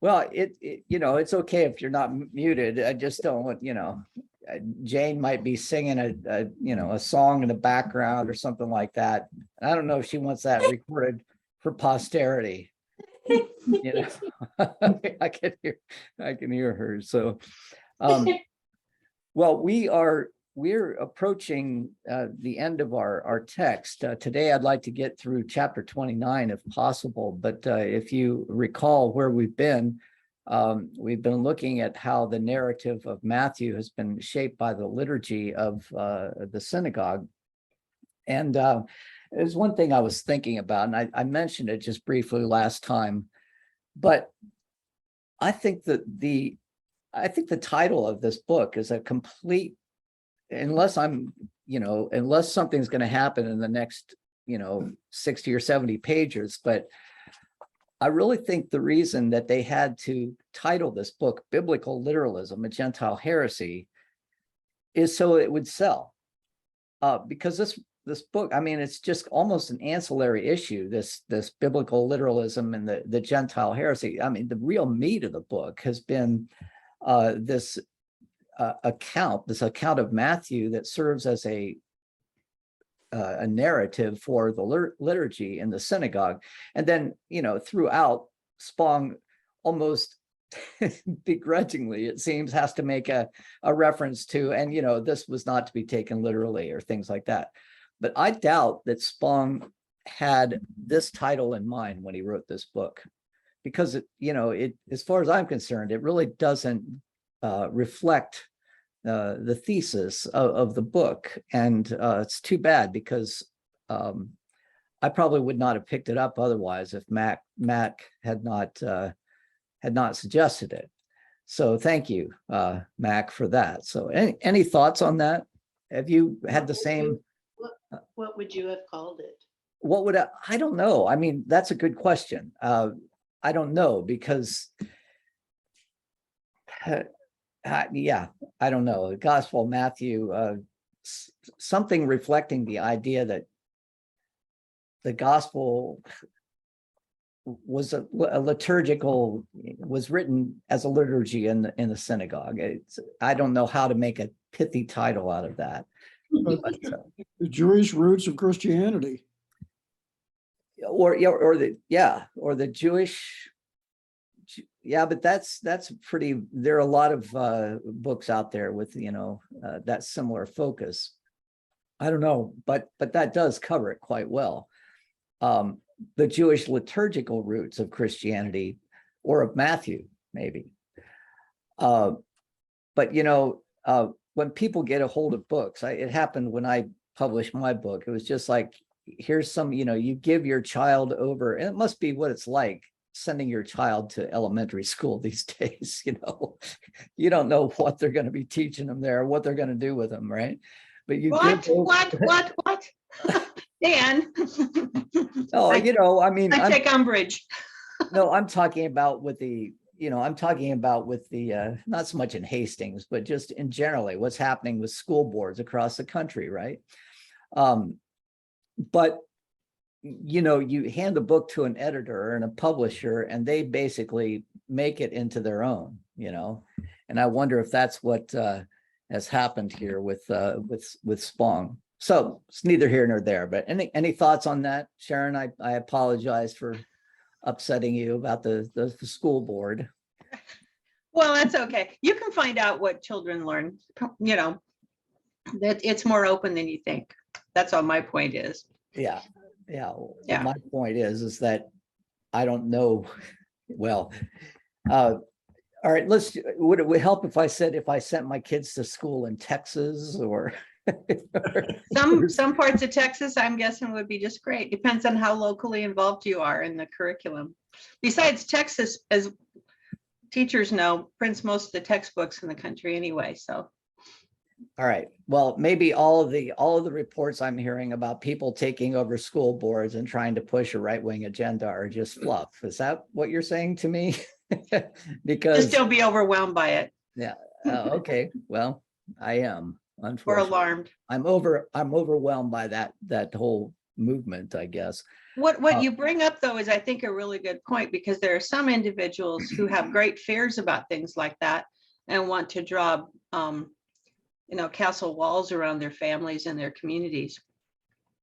Well, it's okay if you're not muted. I just don't want, Jane might be singing a song in the background or something like that. I don't know if she wants that recorded for posterity. I can hear her. So, well, we're approaching the end of our text. Today, I'd like to get through chapter 29 if possible. But if you recall where we've been looking at how the narrative of Matthew has been shaped by the liturgy of the synagogue. And there's one thing I was thinking about, and I mentioned it just briefly last time, but I think that the title of this book is a complete, unless something's going to happen in the next, 60 or 70 pages. But I really think the reason that they had to title this book Biblical Literalism, a Gentile Heresy, is so it would sell. Because this book, I mean, it's just almost an ancillary issue, this biblical literalism and the Gentile heresy. I mean, the real meat of the book has been this account of Matthew that serves as a narrative for the liturgy in the synagogue. And then, throughout, Spong almost begrudgingly, it seems, has to make a reference to, and, this was not to be taken literally or things like that. But I doubt that Spong had this title in mind when he wrote this book, because it, as far as I'm concerned, it really doesn't reflect the thesis of the book. And it's too bad, because I probably would not have picked it up otherwise if Mac had not suggested it. So thank you, Mac, for that. So any thoughts on that? Have you had the same? What would you have called it? What would I don't know. I mean, that's a good question. I don't know, because yeah, I don't know. The Gospel of Matthew, something reflecting the idea that the gospel was a liturgical, was written as a liturgy in the synagogue. I don't know how to make a pithy title out of that. But, the Jewish roots of Christianity, or the Jewish. Yeah, but that's pretty. There are a lot of books out there with that similar focus. I don't know, but that does cover it quite well. The Jewish liturgical roots of Christianity, or of Matthew, maybe. But when people get a hold of books, it happened when I published my book. It was just like, here's some, you give your child over, and it must be what it's like sending your child to elementary school these days. You don't know what they're going to be teaching them there, what they're going to do with them, right? But you what Dan? Oh, I mean, I take umbrage. No, I'm talking about with the not so much in Hastings, but just in generally what's happening with school boards across the country, right? But you hand a book to an editor and a publisher, and they basically make it into their own, and I wonder if that's what has happened here with Spong. So it's neither here nor there. But any thoughts on that, Sharon? I apologize for upsetting you about the school board. Well, that's okay. You can find out what children learn. That it's more open than you think. That's all my point is. Yeah. My point is that I don't know. Well, all right. Would it help if I sent my kids to school in Texas or? Some parts of Texas, I'm guessing, would be just great. Depends on how locally involved you are in the curriculum. Besides, Texas, as teachers know, prints most of the textbooks in the country anyway. So. All right. Well, maybe all of the reports I'm hearing about people taking over school boards and trying to push a right-wing agenda are just fluff. Is that what you're saying to me? Because just don't be overwhelmed by it. Yeah. Okay. Well, I am. Or alarmed. I'm overwhelmed by that whole movement, I guess. What you bring up, though, is I think a really good point, because there are some individuals who have great fears about things like that and want to draw, castle walls around their families and their communities.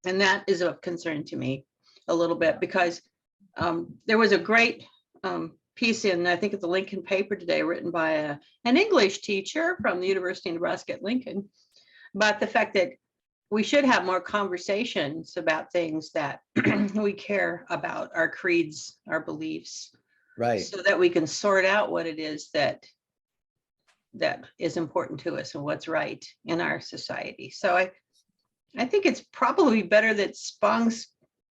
And that is of concern to me a little bit, because there was a great piece in, I think, at the Lincoln paper today, written by an English teacher from the University of Nebraska at Lincoln, about the fact that we should have more conversations about things that we care about, our creeds, our beliefs, Right. so that we can sort out what it is that is important to us and what's right in our society. So I think it's probably better that Spong's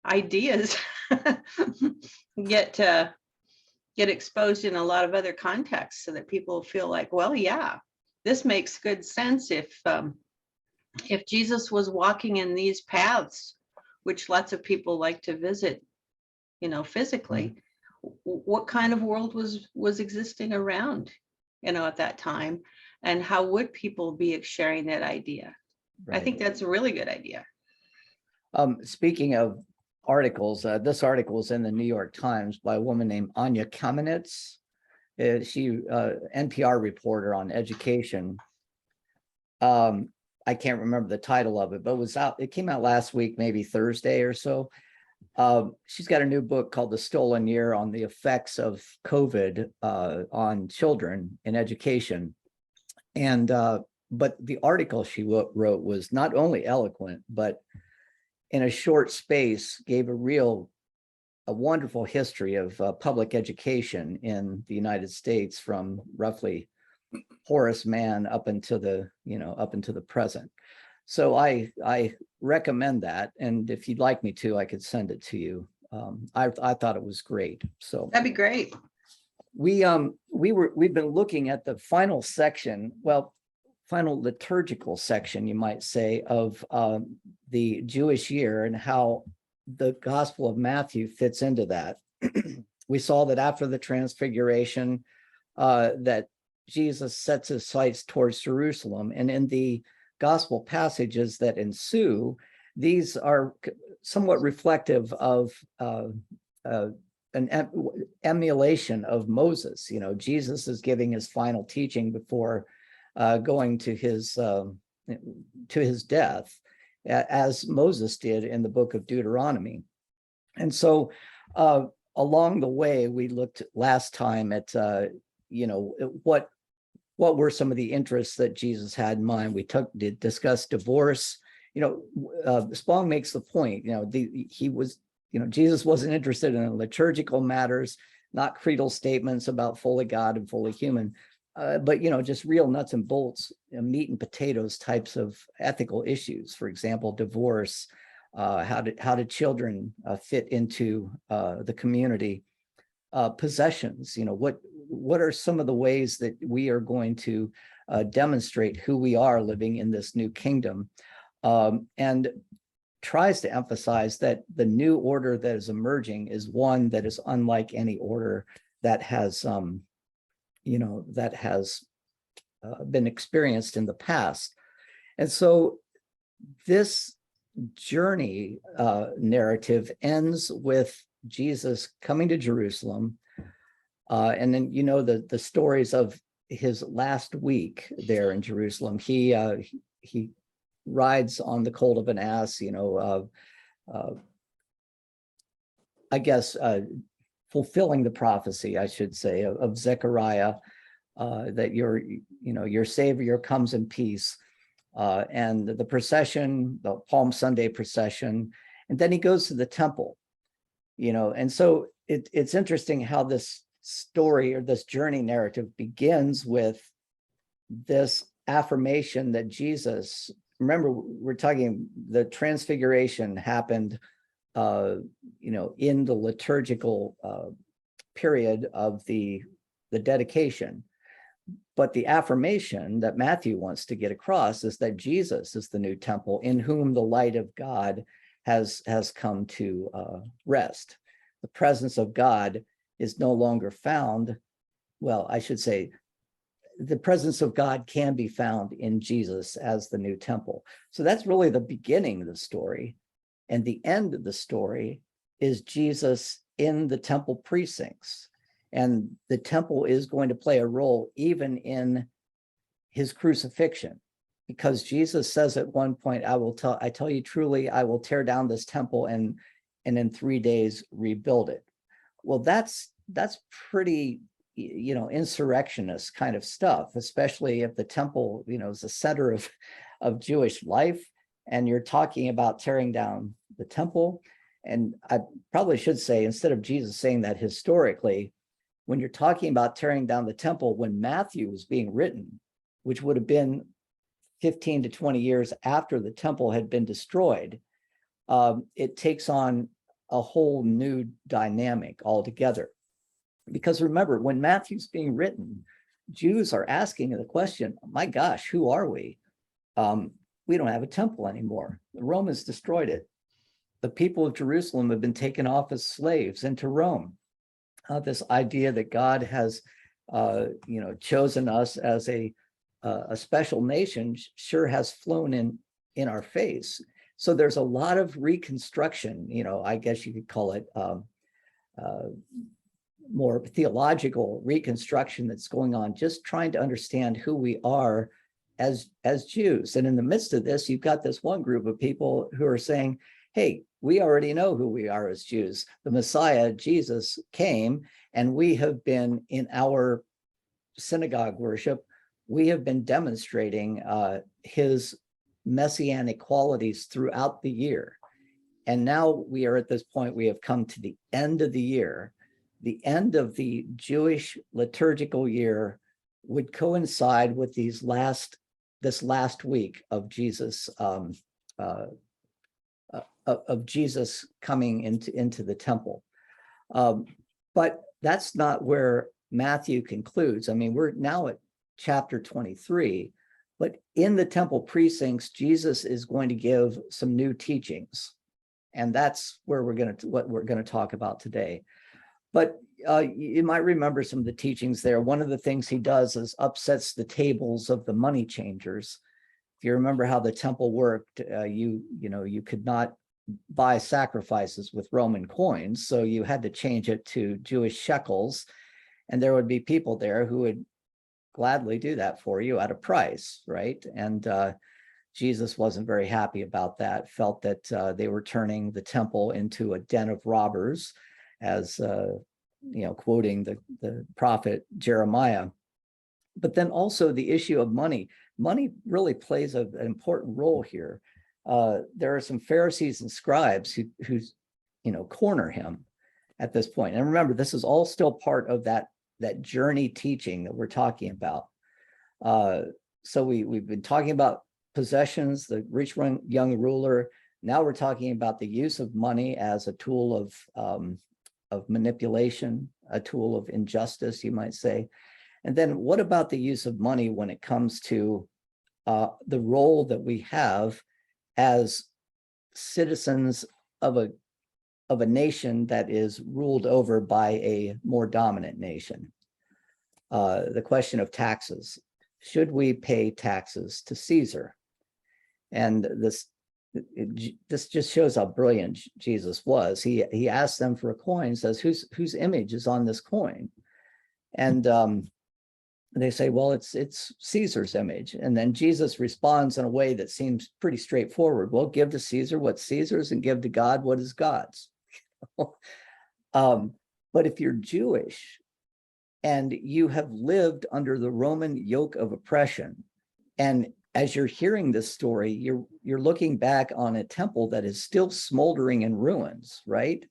ideas get exposed in a lot of other contexts, so that people feel like, well, yeah, this makes good sense. If Jesus was walking in these paths, which lots of people like to visit, physically, what kind of world was existing around, at that time, and how would people be sharing that idea? Right. I think that's a really good idea. Speaking of articles, this article is in the New York Times by a woman named Anya Kamenetz. She NPR reporter on education. I can't remember the title of it, but it came out last week, maybe Thursday or so. She's got a new book called The Stolen Year, on the effects of COVID on children in education. And but the article she wrote was not only eloquent, but in a short space gave a wonderful history of public education in the United States, from roughly Horace Mann up into the present. So I recommend that, and if you'd like me to, I could send it to you. I thought it was great. So That'd be great. we've been looking at the final section, final liturgical section, you might say, of the Jewish year, and how the Gospel of Matthew fits into that. We saw that after the Transfiguration, that Jesus sets his sights towards Jerusalem, and in the Gospel passages that ensue, these are somewhat reflective of an emulation of Moses. Jesus is giving his final teaching before going to his death, as Moses did in the book of Deuteronomy. And so along the way, we looked last time at what were some of the interests that Jesus had in mind. We did discuss divorce. Spong makes the point, Jesus wasn't interested in liturgical matters, not creedal statements about fully God and fully human, but just real nuts and bolts, meat and potatoes types of ethical issues. For example, divorce, how did children fit into the community, possessions. What are some of the ways that we are going to demonstrate who we are living in this new kingdom, and tries to emphasize that the new order that is emerging is one that is unlike any order that has been experienced in the past. And so this journey narrative ends with Jesus coming to Jerusalem, and then the stories of his last week there in Jerusalem. He rides on the colt of an ass, I guess fulfilling the prophecy, I should say, of Zechariah, that your Savior comes in peace, and the procession, the Palm Sunday procession, and then he goes to the temple, and so it's interesting how this story, or this journey narrative, begins with this affirmation that Jesus, remember, we're talking, the Transfiguration happened in the liturgical period of the dedication. But the affirmation that Matthew wants to get across is that Jesus is the new temple, in whom the light of God has come to rest. The presence of God is no longer found. Well, I should say, the presence of God can be found in Jesus as the new temple. So that's really the beginning of the story. And the end of the story is Jesus in the temple precincts. And the temple is going to play a role even in his crucifixion, because Jesus says at one point, I tell you truly, I will tear down this temple and in 3 days rebuild it. Well, that's pretty, insurrectionist kind of stuff, especially if the temple, is the center of Jewish life, and you're talking about tearing down the temple. And I probably should say, instead of Jesus saying that historically, when you're talking about tearing down the temple, when Matthew was being written, which would have been 15 to 20 years after the temple had been destroyed, it takes on a whole new dynamic altogether. Because remember, when Matthew's being written, Jews are asking the question, my gosh, who are we? We don't have a temple anymore. The Romans destroyed it. The people of Jerusalem have been taken off as slaves into Rome. This idea that God has, chosen us as a special nation sure has flown in our face. So there's a lot of reconstruction, I guess you could call it more theological reconstruction that's going on, just trying to understand who we are as Jews. And in the midst of this, you've got this one group of people who are saying, hey, we already know who we are as Jews. The Messiah, Jesus, came, and we have been in our synagogue worship, we have been demonstrating his messianic qualities throughout the year. And now we are at this point, we have come to the end of the year. The end of the Jewish liturgical year would coincide with this last week of Jesus Jesus coming into the temple. But that's not where Matthew concludes. I mean, we're now at chapter 23, but in the temple precincts, Jesus is going to give some new teachings. And that's where what we're going to talk about today. But you might remember some of the teachings there. One of the things he does is upsets the tables of the money changers. If you remember how the temple worked, you could not buy sacrifices with Roman coins, so you had to change it to Jewish shekels, and there would be people there who would gladly do that for you at a price, right? And Jesus wasn't very happy about that, felt that they were turning the temple into a den of robbers, as quoting the prophet Jeremiah. But then also the issue of money. Money really plays an important role here. There are some Pharisees and scribes who corner him at this point. And remember, this is all still part of that journey teaching that we're talking about. So we've been talking about possessions, the rich young ruler. Now we're talking about the use of money as a tool of manipulation, a tool of injustice, you might say. And then what about the use of money when it comes to the role that we have as citizens of a nation that is ruled over by a more dominant nation? The question of taxes. Should we pay taxes to Caesar? And this just shows how brilliant Jesus was. He asked them for a coin, says, whose image is on this coin? And they say, well, it's Caesar's image. And then Jesus responds in a way that seems pretty straightforward. Well, give to Caesar what's Caesar's and give to God what is God's. But if you're Jewish and you have lived under the Roman yoke of oppression, and as you're hearing this story, you're looking back on a temple that is still smoldering in ruins, right?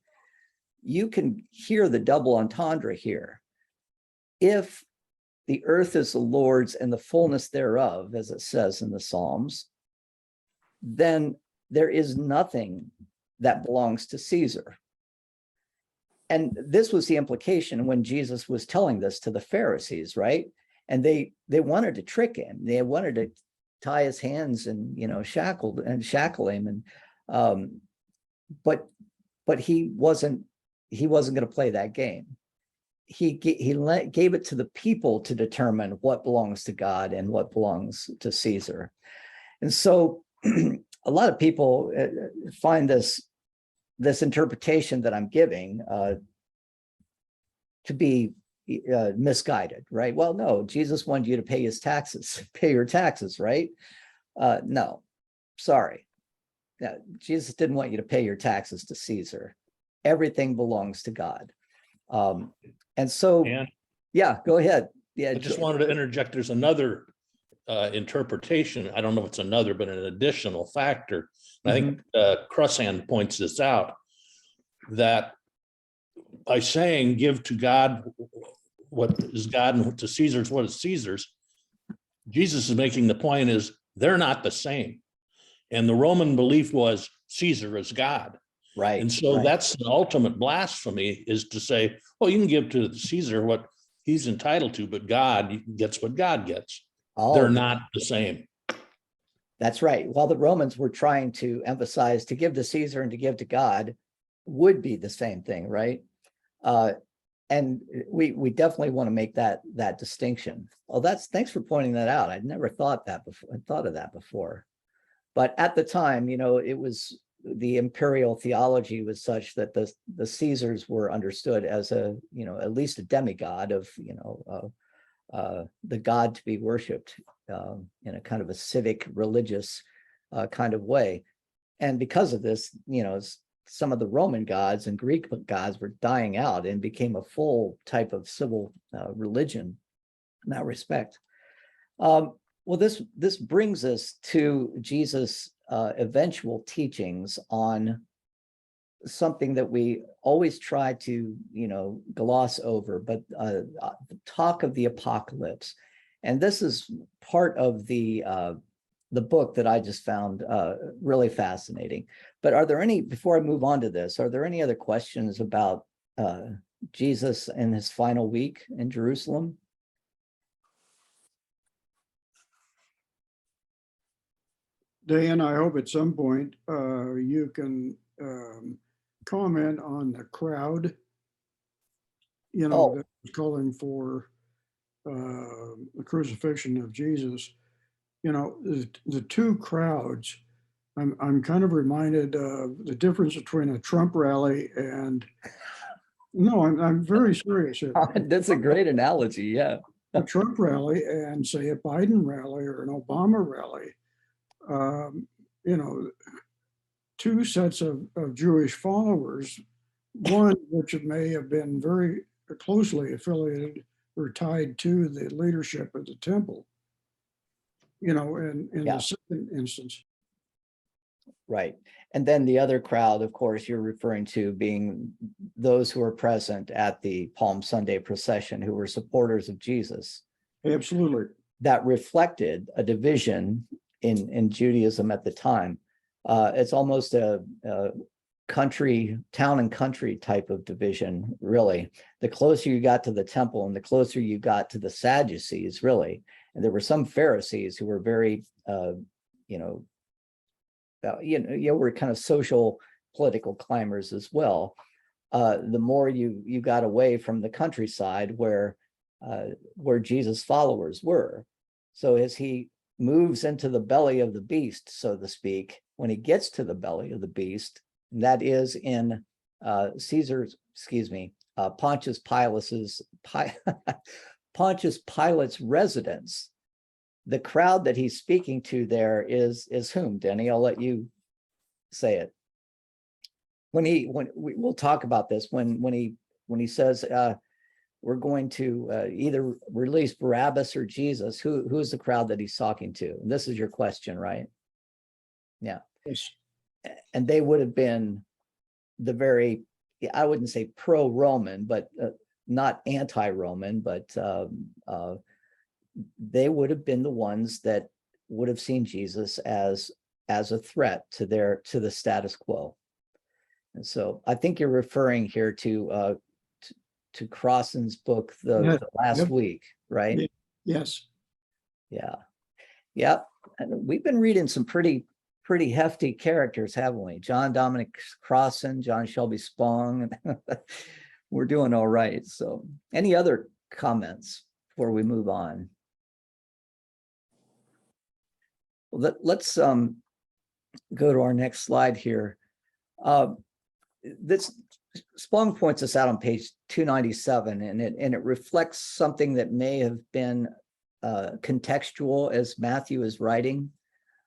You can hear the double entendre here. If the earth is the Lord's and the fullness thereof, as it says in the Psalms, then there is nothing that belongs to Caesar. And this was the implication when Jesus was telling this to the Pharisees, right? And they wanted to trick him. They wanted to tie his hands and shackle him, and but he wasn't going to play that game. He gave it to the people to determine what belongs to God and what belongs to Caesar. And so a lot of people find this interpretation that I'm giving to be misguided, right? Well, no, Jesus wanted you to pay his taxes, pay your taxes, right? No, sorry. Jesus didn't want you to pay your taxes to Caesar. Everything belongs to God. And so, And yeah, go ahead. Yeah, I just wanted to interject. There's another interpretation. I don't know if it's another, but an additional factor. And I think Crossan points this out, that by saying give to God what is God and to Caesar's what is Caesar's, Jesus is making the point is they're not the same. And the Roman belief was Caesar is God. right. And so right. that's the ultimate blasphemy, is to say, well, you can give to Caesar what he's entitled to, but God gets what God gets. They're not the same. That's right. While the Romans were trying to emphasize to give to Caesar and to give to God would be the same thing, right? And we definitely want to make that distinction. Well, thanks for pointing that out. I'd never thought that before. I thought of that before. But at the time, it was the imperial theology was such that the Caesars were understood as at least a demigod of, the God to be worshipped in a kind of a civic religious kind of way. And because of this, some of the Roman gods and Greek gods were dying out and became a full type of civil religion in that respect. Well, this brings us to Jesus' eventual teachings on something that we always try to, gloss over, but the talk of the apocalypse. And this is part of the book that I just found really fascinating. But are there any, before I move on to this, are there any other questions about Jesus and his final week in Jerusalem? Dan, I hope at some point you can comment on the crowd, that was calling for the crucifixion of Jesus. The two crowds, I'm kind of reminded of the difference between a Trump rally and, no, I'm very serious here. That's a great analogy, yeah. A Trump rally and say a Biden rally or an Obama rally. Two sets of Jewish followers, one which may have been very closely affiliated or tied to the leadership of the temple, in the second instance. Right. And then the other crowd, of course, you're referring to being those who were present at the Palm Sunday procession, who were supporters of Jesus. Absolutely. That reflected a division in Judaism at the time. It's almost a town and country type of division, really. The closer you got to the temple and the closer you got to the Sadducees, really. And there were some Pharisees who were very, were kind of social political climbers as well. The more you got away from the countryside where Jesus' followers were. So as he moves into the belly of the beast, so to speak, when he gets to the belly of the beast, that is in Pontius Pilate's residence. The crowd that he's speaking to there is whom, Denny? I'll let you say it. When we'll talk about this, when he says we're going to either release Barabbas or Jesus, who's the crowd that he's talking to? And this is your question, right? Yeah. Yes. And they would have been the very, I wouldn't say pro-Roman, but not anti-Roman, but they would have been the ones that would have seen Jesus as a threat to the status quo. And so I think you're referring here to Crossan's book, the last week, right? Yes. Yeah. Yep. And we've been reading some pretty hefty characters, haven't we? John Dominic Crossan, John Shelby Spong. We're doing all right. So any other comments before we move on? Well, let's go to our next slide here. This Spong points us out on page 297, and it reflects something that may have been contextual as Matthew is writing,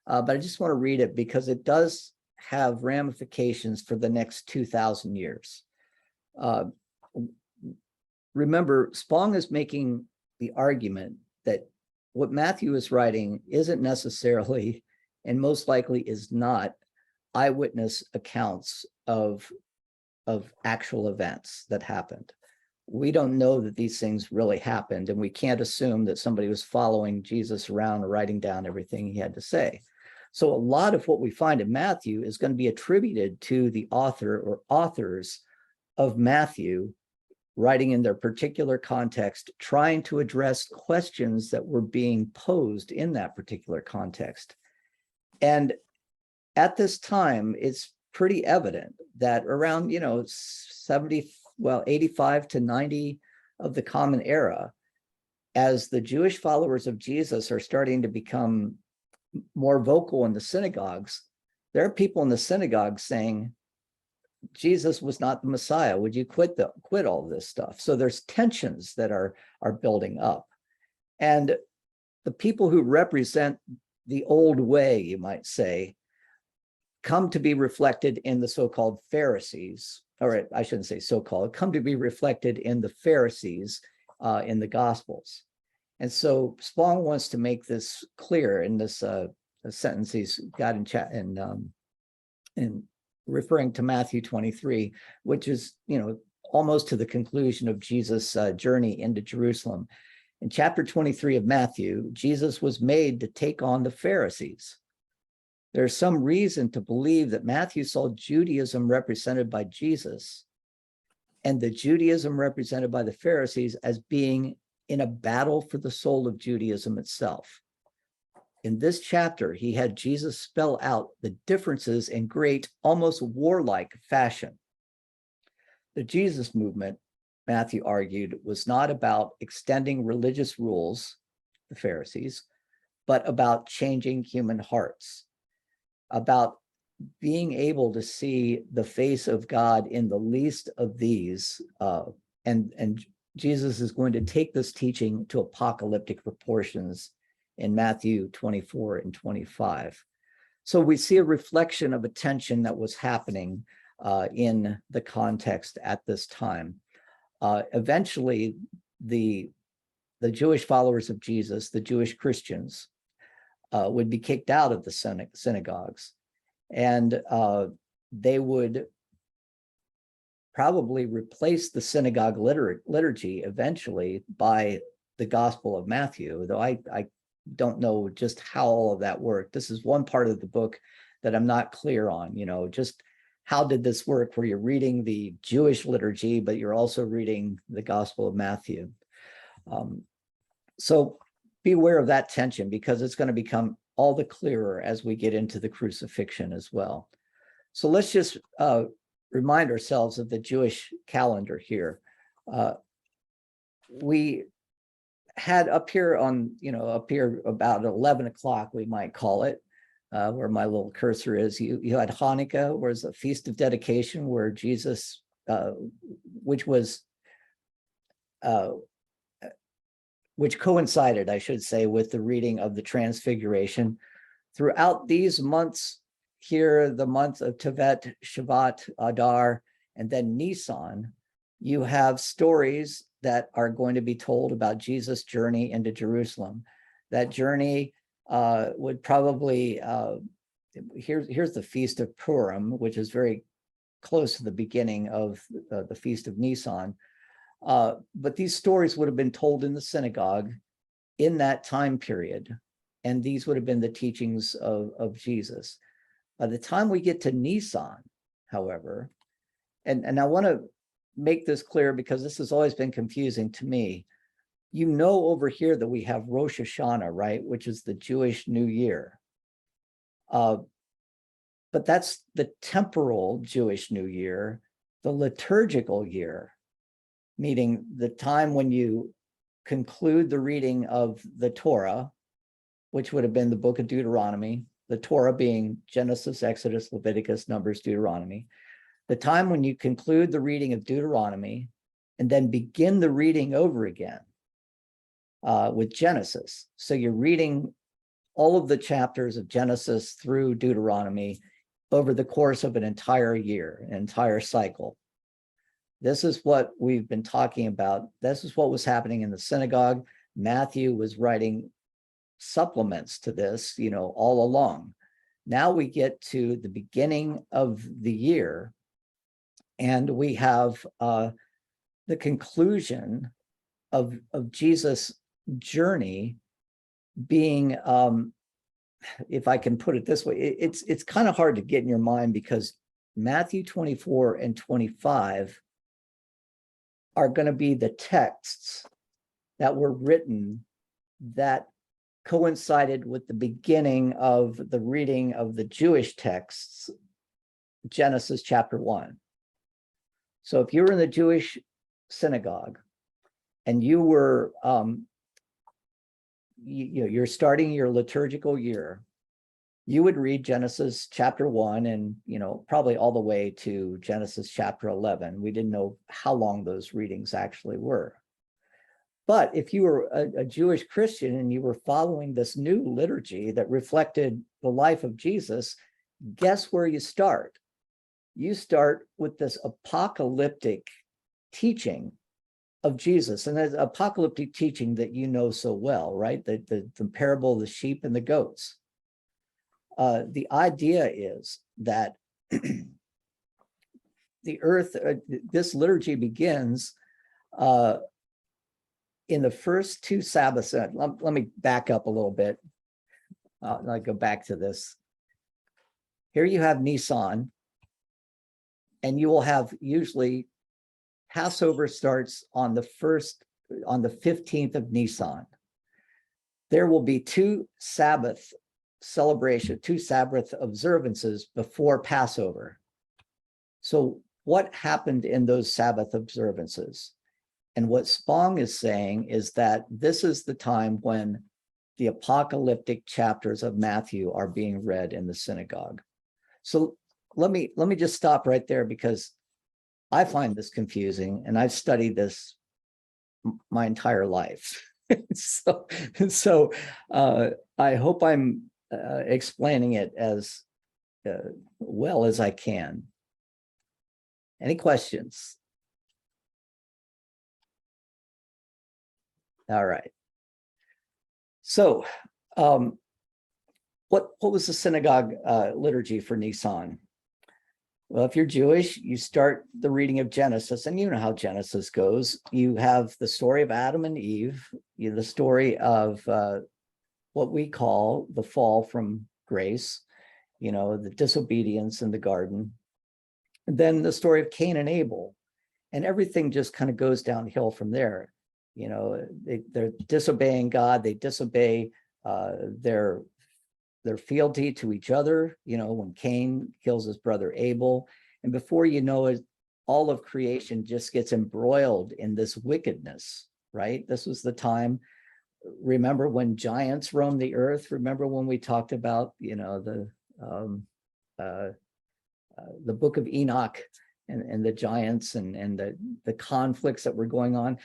but I just want to read it because it does have ramifications for the next 2,000 years. Remember, Spong is making the argument that what Matthew is writing isn't necessarily, and most likely is not, eyewitness accounts of actual events that happened. We don't know that these things really happened, and we can't assume that somebody was following Jesus around and writing down everything he had to say. So a lot of what we find in Matthew is going to be attributed to the author or authors of Matthew writing in their particular context, trying to address questions that were being posed in that particular context. And at this time, it's pretty evident that around 85 to 90 of the Common Era, as the Jewish followers of Jesus are starting to become more vocal in the synagogues, there are people in the synagogue saying, Jesus was not the Messiah. Would you quit all this stuff? So there's tensions that are building up. And the people who represent the old way, you might say, come to be reflected in the so-called Pharisees, or I shouldn't say so-called, come to be reflected in the Pharisees in the Gospels. And so Spong wants to make this clear in this sentence he's got in referring to Matthew 23, which is, almost to the conclusion of Jesus' journey into Jerusalem. In chapter 23 of Matthew, Jesus was made to take on the Pharisees. There's some reason to believe that Matthew saw Judaism represented by Jesus and the Judaism represented by the Pharisees as being in a battle for the soul of Judaism itself. In this chapter, he had Jesus spell out the differences in great, almost warlike fashion. The Jesus movement, Matthew argued, was not about extending religious rules, the Pharisees, but about changing human hearts, about being able to see the face of God in the least of these. And Jesus is going to take this teaching to apocalyptic proportions in Matthew 24 and 25. So we see a reflection of a tension that was happening in the context at this time. Eventually, the Jewish followers of Jesus, the Jewish Christians, would be kicked out of the synagogues, and they would probably replace the synagogue liturgy eventually by the Gospel of Matthew, though I don't know just how all of that worked. This is one part of the book that I'm not clear on, just how did this work where you're reading the Jewish liturgy, but you're also reading the Gospel of Matthew. So be aware of that tension, because it's going to become all the clearer as we get into the crucifixion as well. So let's just remind ourselves of the Jewish calendar here. We had up here about 11 o'clock, we might call it, where my little cursor is. You had Hanukkah, where it's a feast of dedication, where Jesus, which coincided, I should say, with the reading of the Transfiguration. Throughout these months here, the month of Tevet, Shavat, Adar, and then Nisan, you have stories that are going to be told about Jesus' journey into Jerusalem. That journey would probably, here's the Feast of Purim, which is very close to the beginning of the Feast of Nisan. But these stories would have been told in the synagogue in that time period, and these would have been the teachings of Jesus. By the time we get to Nisan, however, and I want to make this clear because this has always been confusing to me. Over here that we have Rosh Hashanah, right, which is the Jewish New Year. But that's the temporal Jewish New Year. The liturgical year, meaning the time when you conclude the reading of the Torah, which would have been the book of Deuteronomy, the Torah being Genesis, Exodus, Leviticus, Numbers, Deuteronomy, the time when you conclude the reading of Deuteronomy and then begin the reading over again with Genesis. So you're reading all of the chapters of Genesis through Deuteronomy over the course of an entire year, an entire cycle. This is what we've been talking about. This is what was happening in the synagogue. Matthew was writing supplements to this, all along. Now we get to the beginning of the year, and we have the conclusion of Jesus' journey being, if I can put it this way, it's kind of hard to get in your mind, because Matthew 24 and 25 are going to be the texts that were written that coincided with the beginning of the reading of the Jewish texts, Genesis chapter 1. So if you were in the Jewish synagogue and you were, you're starting your liturgical year, you would read Genesis chapter 1 and, probably all the way to Genesis chapter 11. We didn't know how long those readings actually were. But if you were a Jewish Christian and you were following this new liturgy that reflected the life of Jesus, guess where you start? You start with this apocalyptic teaching of Jesus, and there's apocalyptic teaching that you know so well, right? The parable of the sheep and the goats. The idea is that the earth, this liturgy begins in the first two Sabbaths. Let me back up a little bit. I'll go back to this. Here you have Nisan, and you will have usually Passover starts on the 15th of Nisan. There will be two Sabbath observances before Passover. So what happened in those Sabbath observances? And what Spong is saying is that this is the time when the apocalyptic chapters of Matthew are being read in the synagogue. So let me just stop right there, because I find this confusing, and I've studied this my entire life. so I hope I'm explaining it as well as I can. Any questions? All right. So what was the synagogue liturgy for Nisan? Well, if you're Jewish, you start the reading of Genesis, and you know how Genesis goes. You have the story of Adam and Eve, the story of what we call the fall from grace, the disobedience in the garden. And then the story of Cain and Abel, and everything just kind of goes downhill from there. They're disobeying God. They disobey their fealty to each other, when Cain kills his brother Abel. And before you know it, all of creation just gets embroiled in this wickedness, right? This was the time. Remember when giants roamed the earth? Remember when we talked about, the book of Enoch and the giants and the conflicts that were going on?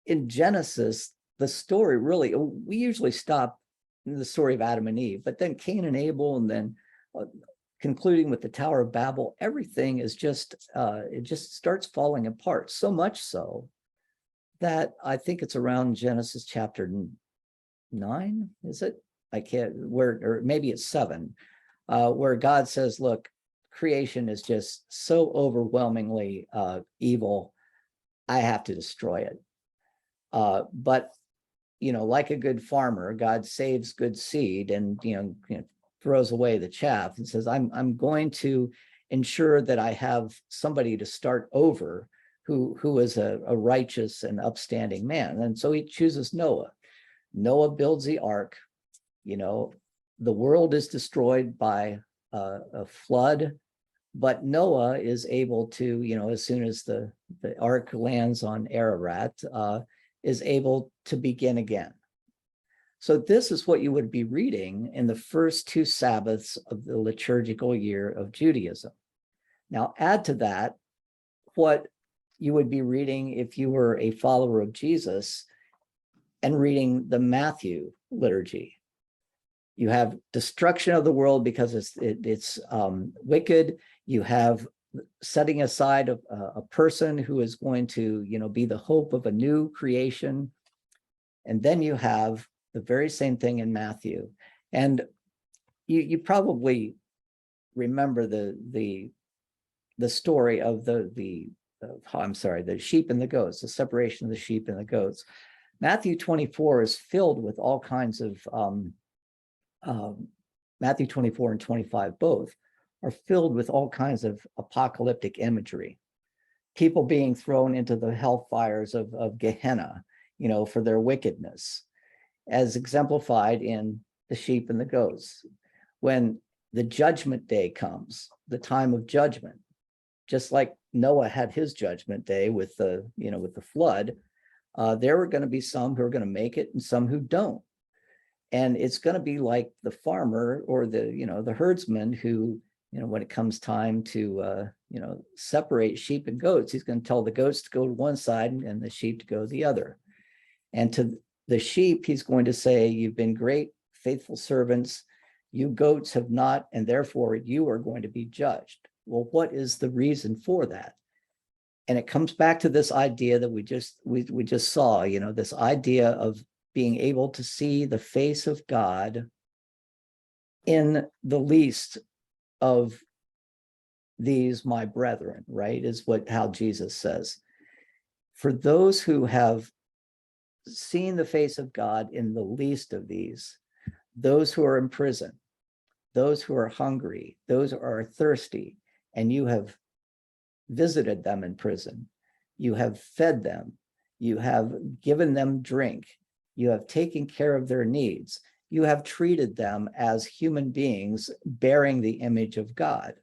In Genesis, the story really, we usually stop in the story of Adam and Eve, but then Cain and Abel, and then concluding with the Tower of Babel, everything is just, it just starts falling apart. So much so that I think it's around Genesis chapter 9, is it? I can't, or maybe it's 7, where God says, look, creation is just so overwhelmingly evil, I have to destroy it. But like a good farmer, God saves good seed and throws away the chaff and says, I'm going to ensure that I have somebody to start over who is a righteous and upstanding man. And so he chooses Noah. Noah builds the ark. The world is destroyed by a flood, but Noah is able to, as soon as the ark lands on Ararat, is able to begin again. So this is what you would be reading in the first 2 Sabbaths of the liturgical year of Judaism. Now add to that what you would be reading if you were a follower of Jesus and reading the Matthew liturgy. You have destruction of the world because it's wicked. You have setting aside a person who is going to, be the hope of a new creation. And then you have the very same thing in Matthew. And you probably remember the story of the sheep and the goats, the separation of the sheep and the goats. Matthew 24 is filled with all kinds of Matthew 24 and 25 both are filled with all kinds of apocalyptic imagery. People being thrown into the hellfires of Gehenna, for their wickedness, as exemplified in the sheep and the goats. When the judgment day comes, the time of judgment, just like Noah had his judgment day with the flood, there are going to be some who are going to make it and some who don't. And it's going to be like the farmer or the herdsman who, when it comes time to, separate sheep and goats, he's going to tell the goats to go to one side and the sheep to go the other. And to the sheep, he's going to say, you've been great, faithful servants. You goats have not, and therefore you are going to be judged. Well, what is the reason for that? And it comes back to this idea that we just saw, this idea of being able to see the face of God in the least of these, my brethren, right? Is how Jesus says. For those who have seen the face of God in the least of these, those who are in prison, those who are hungry, those who are thirsty, and you have visited them in prison, you have fed them, you have given them drink, you have taken care of their needs, you have treated them as human beings bearing the image of God.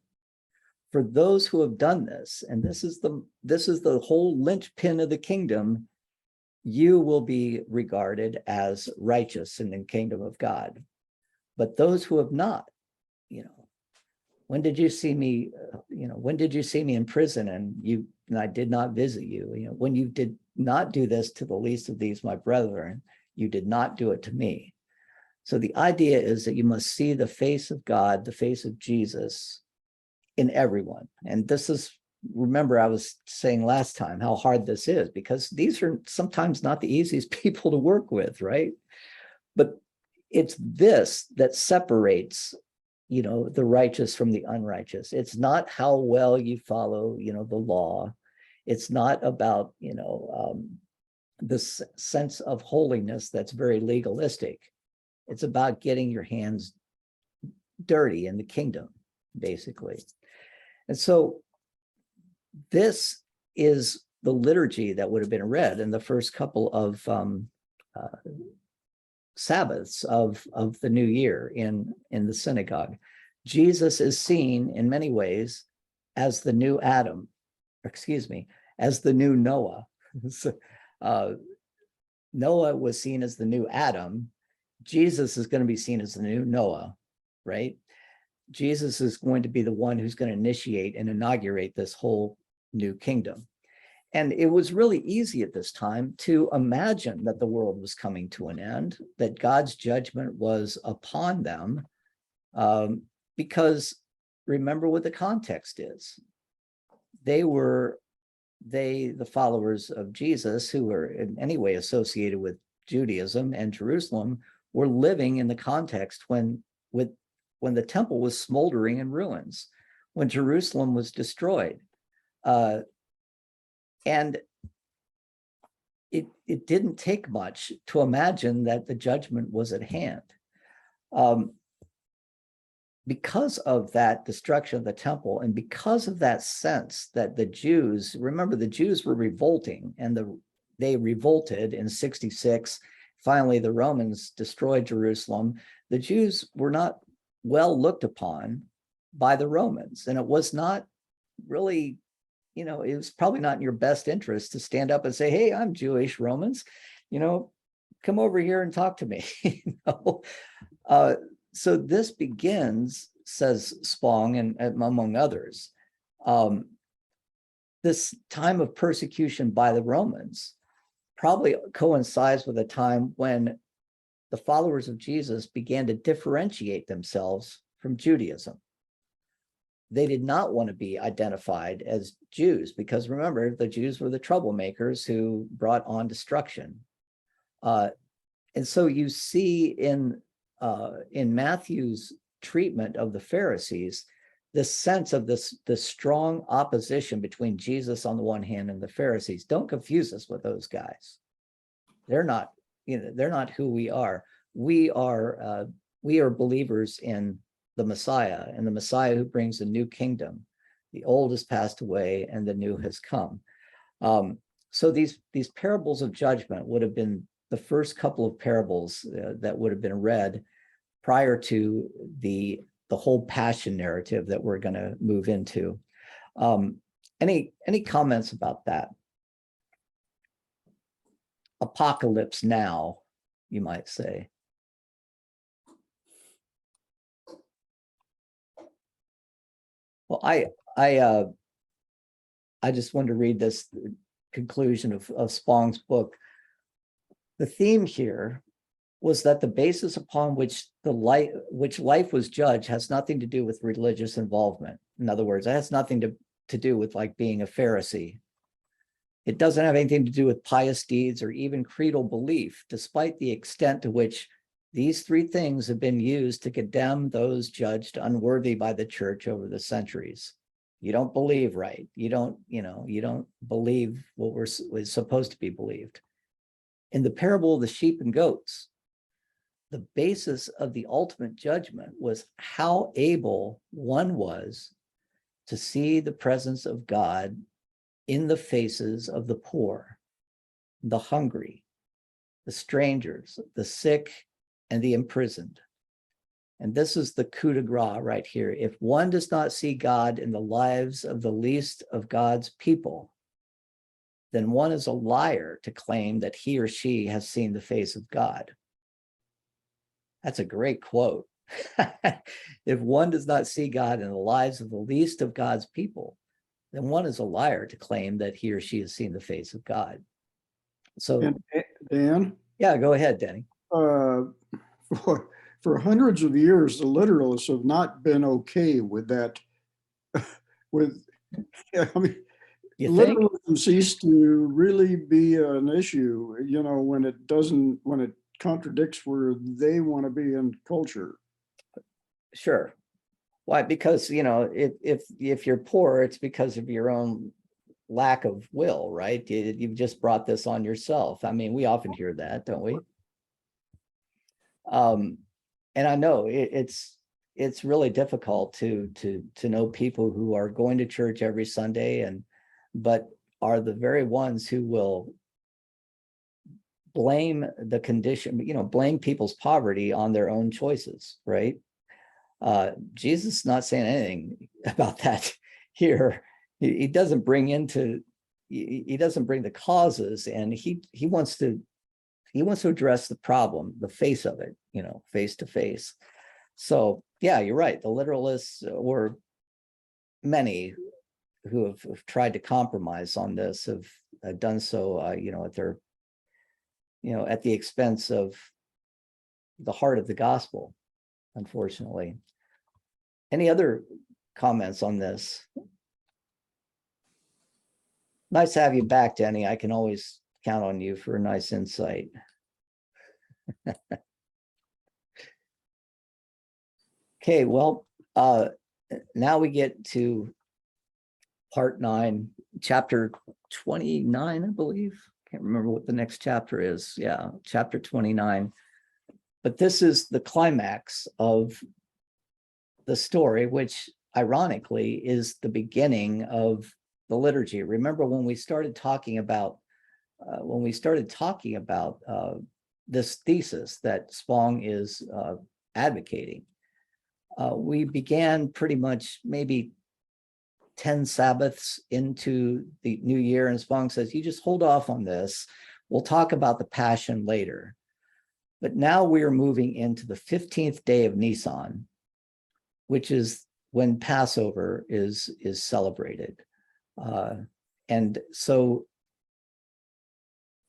For those who have done this, and this is the whole linchpin of the kingdom, you will be regarded as righteous in the kingdom of God. But those who have not, when did you see me, when did you see me in prison and I did not visit you? When you did not do this to the least of these, my brethren, you did not do it to me. So the idea is that you must see the face of God, the face of Jesus in everyone. And this is, remember, I was saying last time how hard this is, because these are sometimes not the easiest people to work with, right? But it's this that separates, the righteous from the unrighteous. It's not how well you follow, the law. It's not about, this sense of holiness that's very legalistic. It's about getting your hands dirty in the kingdom, basically. And so this is the liturgy that would have been read in the first couple of Sabbaths of the new year in the synagogue. Jesus is seen in many ways as the new Adam, as the new Noah. Noah was seen as the new Adam. Jesus is going to be seen as the new Noah, right? Jesus is going to be the one who's going to initiate and inaugurate this whole new kingdom. And it was really easy at this time to imagine that the world was coming to an end, that God's judgment was upon them, because remember what the context is. The followers of Jesus, who were in any way associated with Judaism and Jerusalem, were living in the context when the temple was smoldering in ruins, when Jerusalem was destroyed. And it didn't take much to imagine that the judgment was at hand. Because of that destruction of the temple, and because of that sense that the Jews were revolting, and they revolted in 66. Finally, the Romans destroyed Jerusalem. The Jews were not well looked upon by the Romans, and it was not really, it was probably not in your best interest to stand up and say, hey, I'm Jewish, Romans, come over here and talk to me. So this begins, says Spong, and among others, this time of persecution by the Romans probably coincides with a time when the followers of Jesus began to differentiate themselves from Judaism. They did not want to be identified as Jews because, remember, the Jews were the troublemakers who brought on destruction. And so you see in Matthew's treatment of the Pharisees, this sense of this strong opposition between Jesus on the one hand and the Pharisees. Don't confuse us with those guys. They're not, they're not who we are. We are believers in the Messiah, and the Messiah who brings a new kingdom. The old has passed away and the new has come. So these parables of judgment would have been the first couple of parables that would have been read prior to the whole passion narrative that we're going to move into. Any comments about that? Apocalypse now, you might say. Well, I just wanted to read this conclusion of Spong's book. The theme here was that the basis upon which life was judged has nothing to do with religious involvement. In other words, it has nothing to do with like being a Pharisee. It doesn't have anything to do with pious deeds or even creedal belief, despite the extent to which these three things have been used to condemn those judged unworthy by the church over the centuries. You don't believe right. You don't believe what was supposed to be believed. In the parable of the sheep and goats, the basis of the ultimate judgment was how able one was to see the presence of God in the faces of the poor, the hungry, the strangers, the sick, and the imprisoned. And this is the coup de grace right here. If one does not see God in the lives of the least of God's people, then one is a liar to claim that he or she has seen the face of God. That's a great quote. If one does not see God in the lives of the least of God's people, then one is a liar to claim that he or she has seen the face of God. So, And Dan, yeah, go ahead, Danny. For hundreds of years, the literalists have not been okay with that. I mean, You think? literalism ceased to really be an issue, when it contradicts where they want to be in culture. Sure. Why? Because, if you're poor, it's because of your own lack of will, right? You've just brought this on yourself. I mean, we often hear that, don't we? And I know it's really difficult to know people who are going to church every Sunday but are the very ones who will blame the condition, blame people's poverty on their own choices, right? Jesus is not saying anything about that here. He doesn't bring the causes, and he wants to address the problem, the face of it, face to face. So yeah, you're right. The literalists were many who have tried to compromise on this, have done so, at the expense of the heart of the gospel, unfortunately. Any other comments on this? Nice to have you back, Denny. I can always count on you for a nice insight. Okay, well, now we get to part 9, chapter 29, I believe. Can't remember what the next chapter is. Yeah, chapter 29. But this is the climax of the story, which ironically is the beginning of the liturgy. Remember when we started talking about this thesis that Spong is advocating, we began pretty much maybe 10 Sabbaths into the new year, and Spong says, you just hold off on this. We'll talk about the passion later. But now we are moving into the 15th day of Nisan, which is when Passover is celebrated. And so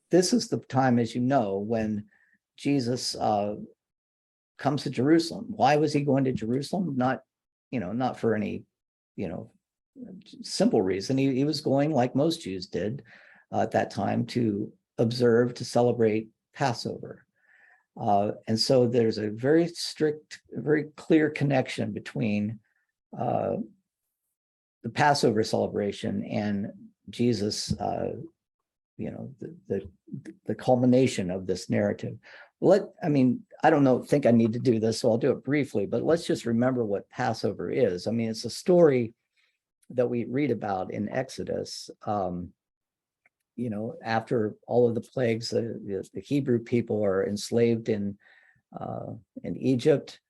this is the time, as you know, when Jesus comes to Jerusalem. Why was he going to Jerusalem? Not for any, simple reason. He was going, like most Jews did at that time, to observe, to celebrate Passover. And so there's a very strict, very clear connection between the Passover celebration and Jesus, the culmination of this narrative. I don't think I need to do this, so I'll do it briefly, but let's just remember what Passover is. It's a story that we read about in Exodus. After all of the plagues, the Hebrew people are enslaved in Egypt.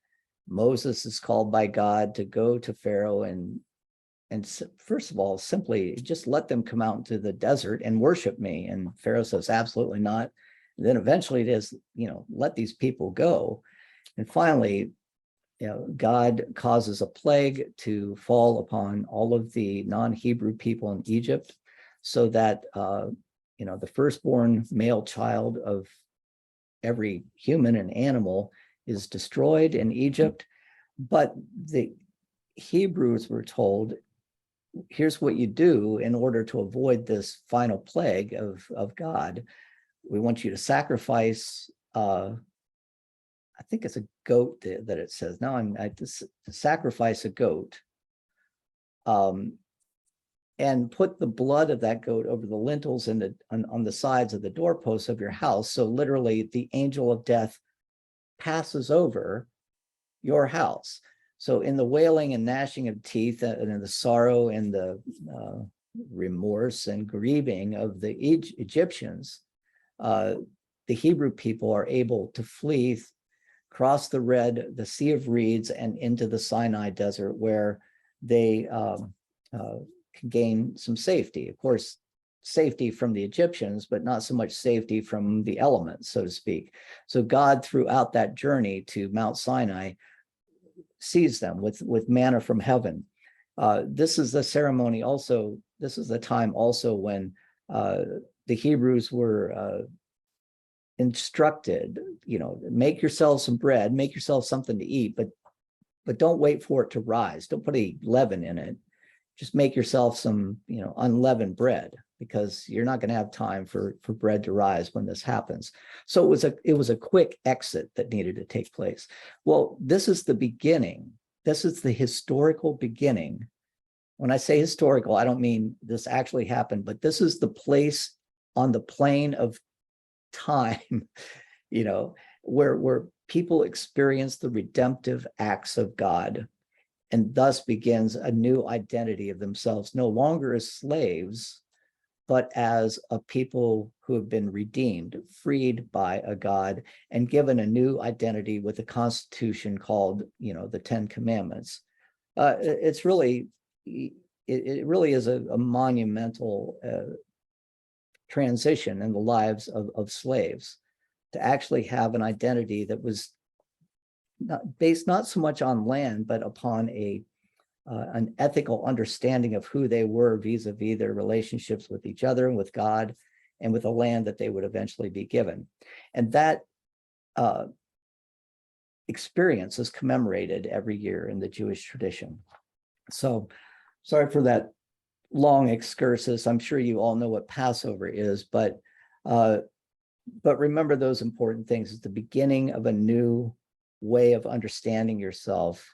Moses is called by God to go to Pharaoh and first of all, simply just let them come out into the desert and worship me. And Pharaoh says, absolutely not. And then eventually it is, let these people go. And finally, God causes a plague to fall upon all of the non-Hebrew people in Egypt, so that, the firstborn male child of every human and animal is destroyed in Egypt. But the Hebrews were told, here's what you do in order to avoid this final plague of God. We want you to sacrifice, I think it's a goat that it says. Now I sacrifice a goat, and put the blood of that goat over the lintels and on the sides of the doorposts of your house. So literally the angel of death passes over your house. So in the wailing and gnashing of teeth and in the sorrow and the remorse and grieving of the Egyptians, the Hebrew people are able to flee, cross the Sea of Reeds, and into the Sinai desert, where they can gain some safety. Of course, safety from the Egyptians, but not so much safety from the elements, so to speak. So God, throughout that journey to Mount Sinai, sees them with manna from heaven. This is the ceremony also, this is the time also when the Hebrews were instructed, make yourself some bread, make yourself something to eat, but don't wait for it to rise. Don't put any leaven in it. Just make yourself some, unleavened bread, because you're not going to have time for bread to rise when this happens. So it was a quick exit that needed to take place. Well, this is the beginning. This is the historical beginning. When I say historical, I don't mean this actually happened, but this is the place on the plane of time, where people experience the redemptive acts of God, and thus begins a new identity of themselves, no longer as slaves, but as a people who have been redeemed, freed by a God, and given a new identity with a constitution called, the 10 Commandments. It really is a monumental transition in the lives of slaves, to actually have an identity that was based not so much on land, but upon an ethical understanding of who they were vis-a-vis their relationships with each other and with God and with the land that they would eventually be given. And that experience is commemorated every year in the Jewish tradition. So sorry for that long excursus. I'm sure you all know what Passover is, but remember those important things. It's the beginning of a new way of understanding yourself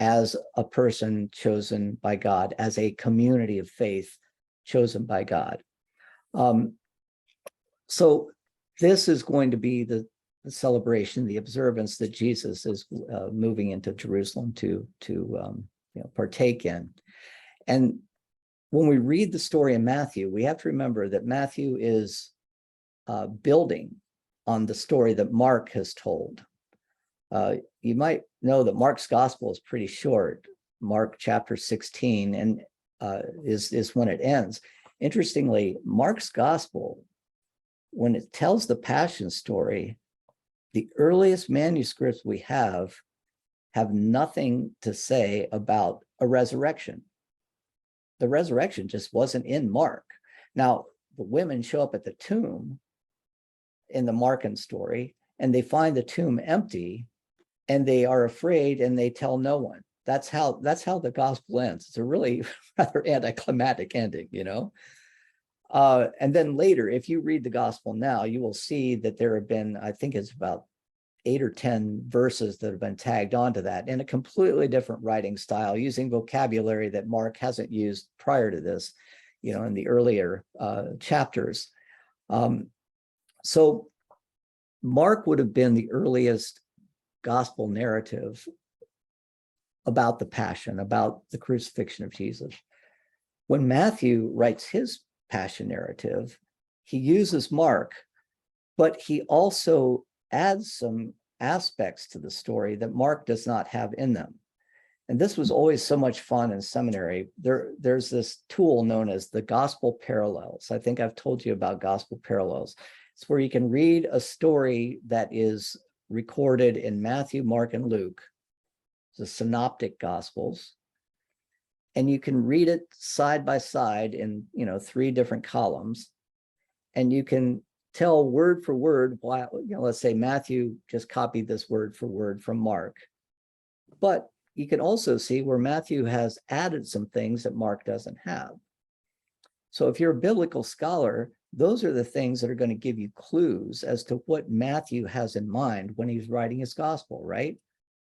as a person chosen by God, as a community of faith chosen by God. So this is going to be the celebration, the observance that Jesus is moving into Jerusalem to partake in. And when we read the story in Matthew, we have to remember that Matthew is building on the story that Mark has told. You might know that Mark's gospel is pretty short. Mark chapter 16 and is when it ends. Interestingly, Mark's gospel, when it tells the passion story, the earliest manuscripts we have nothing to say about a resurrection. The resurrection just wasn't in Mark. Now, the women show up at the tomb in the Markan story, and they find the tomb empty, and they are afraid, and they tell no one. That's how the gospel ends. It's a really rather anticlimactic ending, you know. And then later, if you read the gospel now, you will see that there have been, I think it's about 8 or 10 verses that have been tagged onto that in a completely different writing style, using vocabulary that Mark hasn't used prior to this, you know, in the earlier chapters. So Mark would have been the earliest gospel narrative about the passion, about the crucifixion of Jesus. When Matthew writes his passion narrative, he uses Mark, but he also adds some aspects to the story that Mark does not have in them. And this was always so much fun in seminary. There's this tool known as the gospel parallels. I think I've told you about gospel parallels. It's where you can read a story that is recorded in Matthew, Mark, and Luke, the synoptic gospels, and you can read it side by side in, you know, 3 different columns, and you can tell word for word why, you know, let's say Matthew just copied this word for word from Mark, but you can also see where Matthew has added some things that Mark doesn't have. So if you're a biblical scholar, those are the things that are going to give you clues as to what Matthew has in mind when he's writing his gospel, right?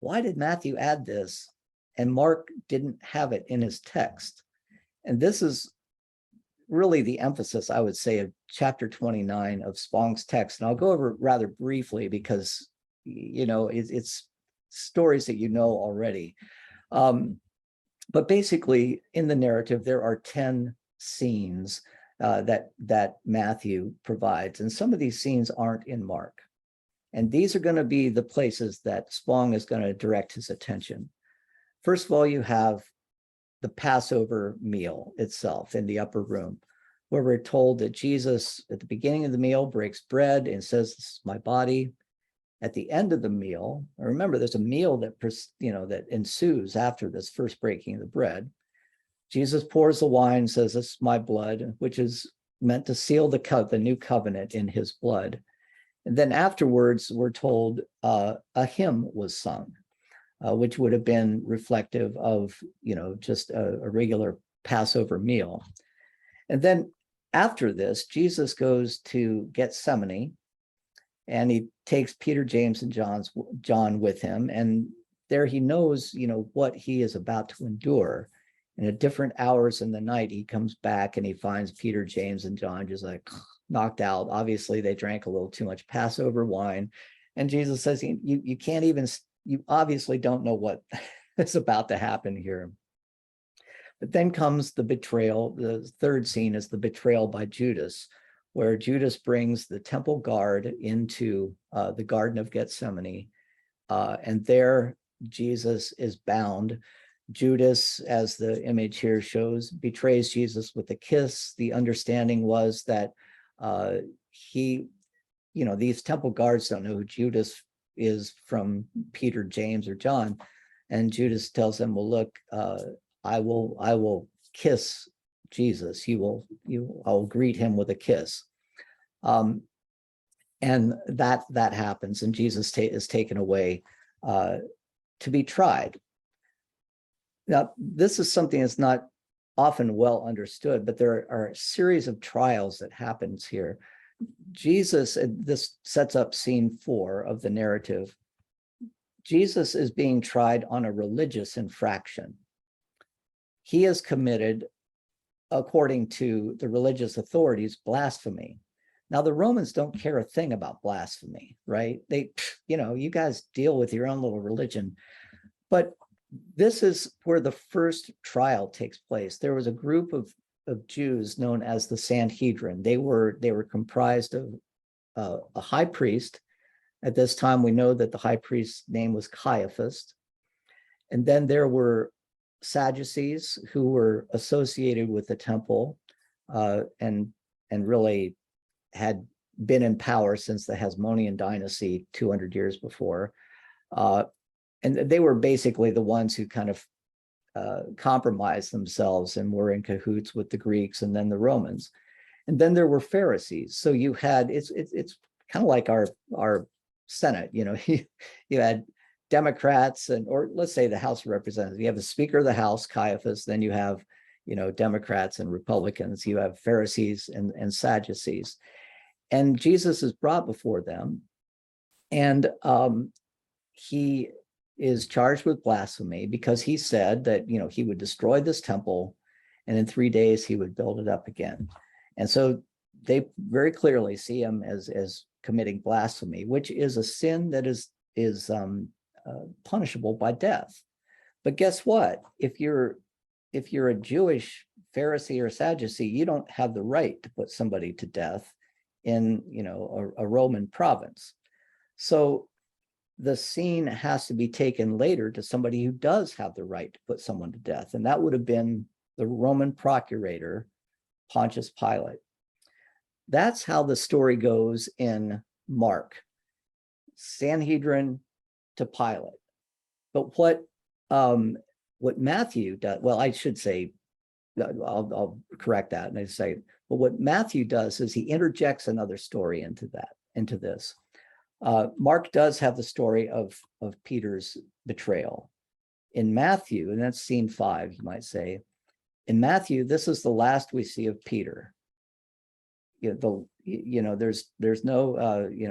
Why did Matthew add this and Mark didn't have it in his text? And this is really the emphasis, I would say, of chapter 29 of Spong's text. And I'll go over it rather briefly because, you know, it's stories that you know already. But basically, in the narrative, there are 10 scenes that Matthew provides. And some of these scenes aren't in Mark. And these are going to be the places that Spong is going to direct his attention. First of all, you have the Passover meal itself in the upper room, where we're told that Jesus, at the beginning of the meal, breaks bread and says, "This is my body." At the end of the meal, remember, there's a meal that, you know, that ensues after this first breaking of the bread. Jesus pours the wine, says, "This is my blood," which is meant to seal the new covenant in his blood. And then afterwards, we're told a hymn was sung, which would have been reflective of, you know, just a regular Passover meal. And then after this, Jesus goes to Gethsemane, and he takes Peter, James, and John with him. And there he knows, you know, what he is about to endure. And at different hours in the night, he comes back and he finds Peter, James, and John just like knocked out. Obviously, they drank a little too much Passover wine. And Jesus says, you can't even, you obviously don't know what is about to happen here. But then comes the betrayal. The third scene is the betrayal by Judas, where Judas brings the temple guard into the Garden of Gethsemane. And there Jesus is bound. Judas, as the image here shows, betrays Jesus with a kiss. The understanding was that he, you know, these temple guards don't know who Judas is from Peter, James, or John. And Judas tells them, "Well, look, I will kiss Jesus. I will greet him with a kiss." And that happens, and Jesus is taken away to be tried. Now, this is something that's not often well understood, but there are a series of trials that happens here. Jesus, this sets up scene 4 of the narrative. Jesus is being tried on a religious infraction. He has committed, according to the religious authorities, blasphemy. Now, the Romans don't care a thing about blasphemy, right? They, you know, you guys deal with your own little religion. But this is where the first trial takes place. There was a group of Jews known as the Sanhedrin. They were comprised of a high priest. At this time, we know that the high priest's name was Caiaphas. And then there were Sadducees who were associated with the temple and really had been in power since the Hasmonean dynasty 200 years before. And they were basically the ones who kind of compromised themselves and were in cahoots with the Greeks and then the Romans. And then there were Pharisees. So you had, it's kind of like our Senate, you had Democrats or let's say the House of Representatives. You have the Speaker of the House, Caiaphas, then you have, Democrats and Republicans, you have Pharisees and Sadducees. And Jesus is brought before them, and he is charged with blasphemy because he said that, he would destroy this temple and in 3 days he would build it up again. And so they very clearly see him as committing blasphemy, which is a sin that is punishable by death. But guess what? If you're a Jewish Pharisee or Sadducee, you don't have the right to put somebody to death in, a Roman province. So the scene has to be taken later to somebody who does have the right to put someone to death. And that would have been the Roman procurator, Pontius Pilate. That's how the story goes in Mark. Sanhedrin to Pilate. But what Matthew does, well, I should say, I'll correct that and I say, but what Matthew does is he interjects another story into this. Mark does have the story of Peter's betrayal. In Matthew, and that's scene 5, you might say, in Matthew, this is the last we see of Peter. There's no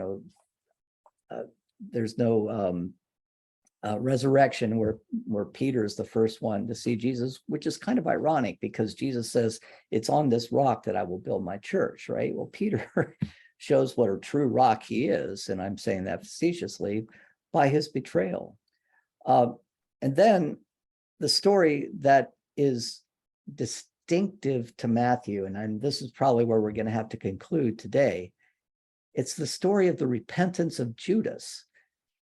resurrection where Peter is the first one to see Jesus, which is kind of ironic because Jesus says, it's on this rock that I will build my church, right? Well, Peter shows what a true rock he is, and I'm saying that facetiously, by his betrayal. And then the story that is distinctive to Matthew, and this is probably where we're going to have to conclude today, it's the story of the repentance of Judas.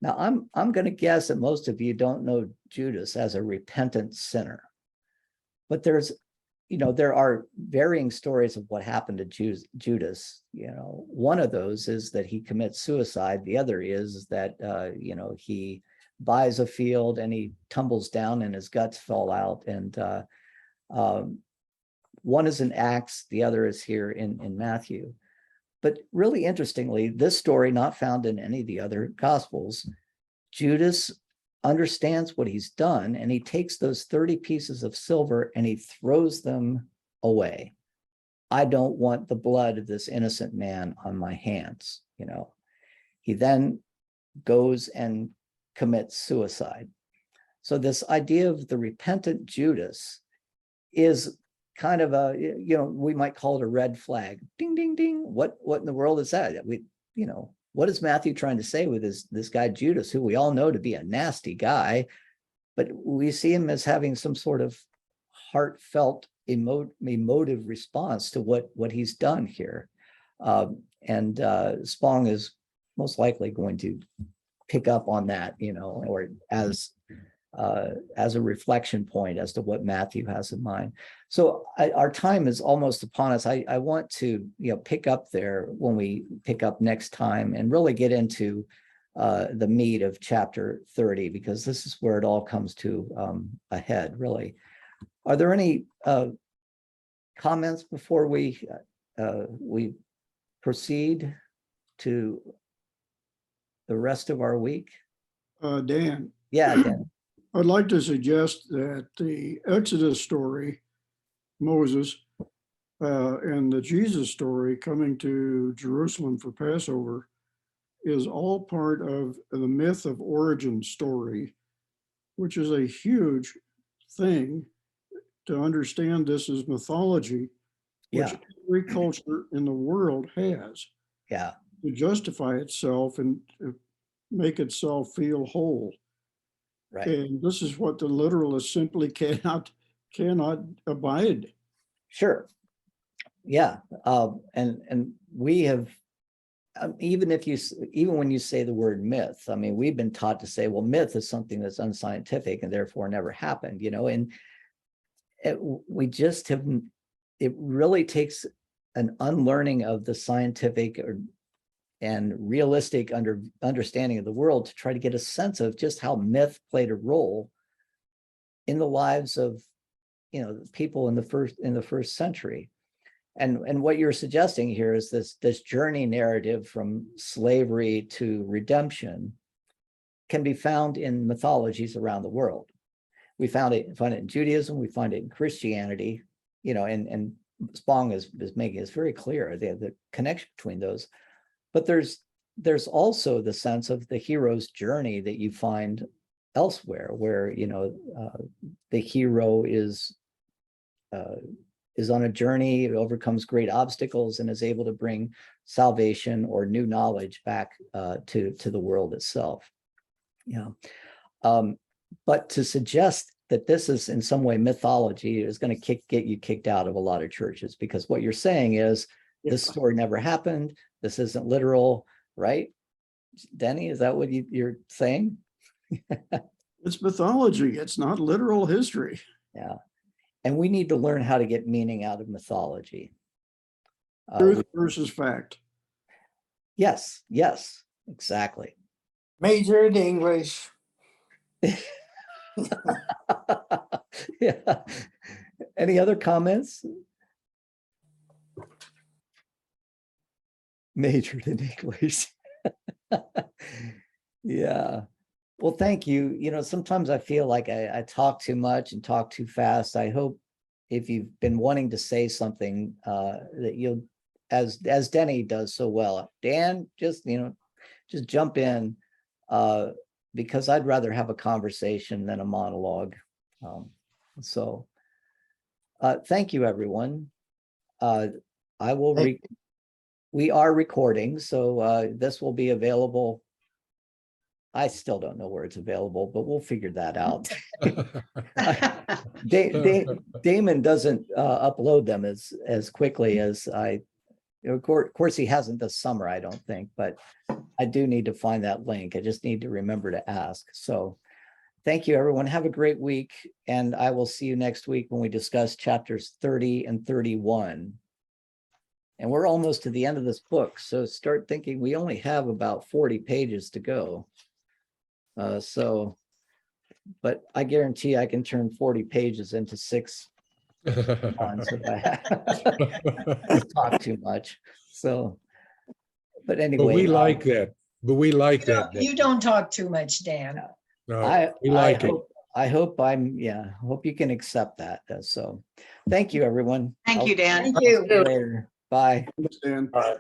Now, I'm going to guess that most of you don't know Judas as a repentant sinner, but there are varying stories of what happened to Judas. One of those is that he commits suicide. The other is that, he buys a field and he tumbles down and his guts fall out. And one is in Acts, the other is here in Matthew. But really interestingly, this story not found in any of the other Gospels, Judas understands what he's done and he takes those 30 pieces of silver and he throws them away. I don't want the blood of this innocent man on my hands. He then goes and commits suicide. So this idea of the repentant Judas is kind of we might call it a red flag. Ding, ding, ding. What in the world is that? What is Matthew trying to say with this guy Judas, who we all know to be a nasty guy, but we see him as having some sort of heartfelt, emotive response to what he's done here. And Spong is most likely going to pick up on that, or as a reflection point as to what Matthew has in mind. So our time is almost upon us. I want to pick up there when we pick up next time and really get into the meat of chapter 30, because this is where it all comes to a head, really. Are there any comments before we proceed to the rest of our week? Dan. Yeah, Dan. I'd like to suggest that the Exodus story, Moses, and the Jesus story coming to Jerusalem for Passover is all part of the myth of origin story, which is a huge thing to understand. This is mythology, which every culture in the world has. Yeah. To justify itself and to make itself feel whole. Right. And this is what the literalist simply cannot abide. Sure. Yeah. And we have, even when you say the word myth, I mean, we've been taught to say, well, myth is something that's unscientific and therefore never happened, and we just haven't, it really takes an unlearning of the scientific or and realistic understanding of the world to try to get a sense of just how myth played a role in the lives of, people in the first century. And what you're suggesting here is this journey narrative from slavery to redemption can be found in mythologies around the world. We find it in Judaism, we find it in Christianity, and Spong is making it very clear, the connection between those. But there's also the sense of the hero's journey that you find elsewhere, where the hero is on a journey, overcomes great obstacles, and is able to bring salvation or new knowledge back to the world itself. But to suggest that this is in some way mythology is going to get you kicked out of a lot of churches, because what you're saying is this story never happened. This isn't literal, right? Denny, is that what you're saying? It's mythology. It's not literal history. Yeah. And we need to learn how to get meaning out of mythology. Truth versus fact. Yes, exactly. Majored English. Yeah. Any other comments? Majored in English. Yeah. Well, thank you. Sometimes I feel like I talk too much and talk too fast. I hope if you've been wanting to say something that you'll, as Denny does so well, Dan, just jump in, because I'd rather have a conversation than a monologue. So thank you, everyone. I will we are recording, so this will be available. I still don't know where it's available, but we'll figure that out. Damon doesn't upload them as quickly as I. Of course, he hasn't this summer, I don't think, but I do need to find that link. I just need to remember to ask. So thank you, everyone. Have a great week. And I will see you next week when we discuss chapters 30 and 31. And we're almost to the end of this book. So start thinking we only have about 40 pages to go. But I guarantee I can turn 40 pages into 6 months if I talk too much. So, but anyway. But we like that. But we like that. You don't talk too much, Dan. No, we like it. I hope you can accept that. So thank you, everyone. Thank you, Dan. Thank you. See you later. Bye. Understand? All right.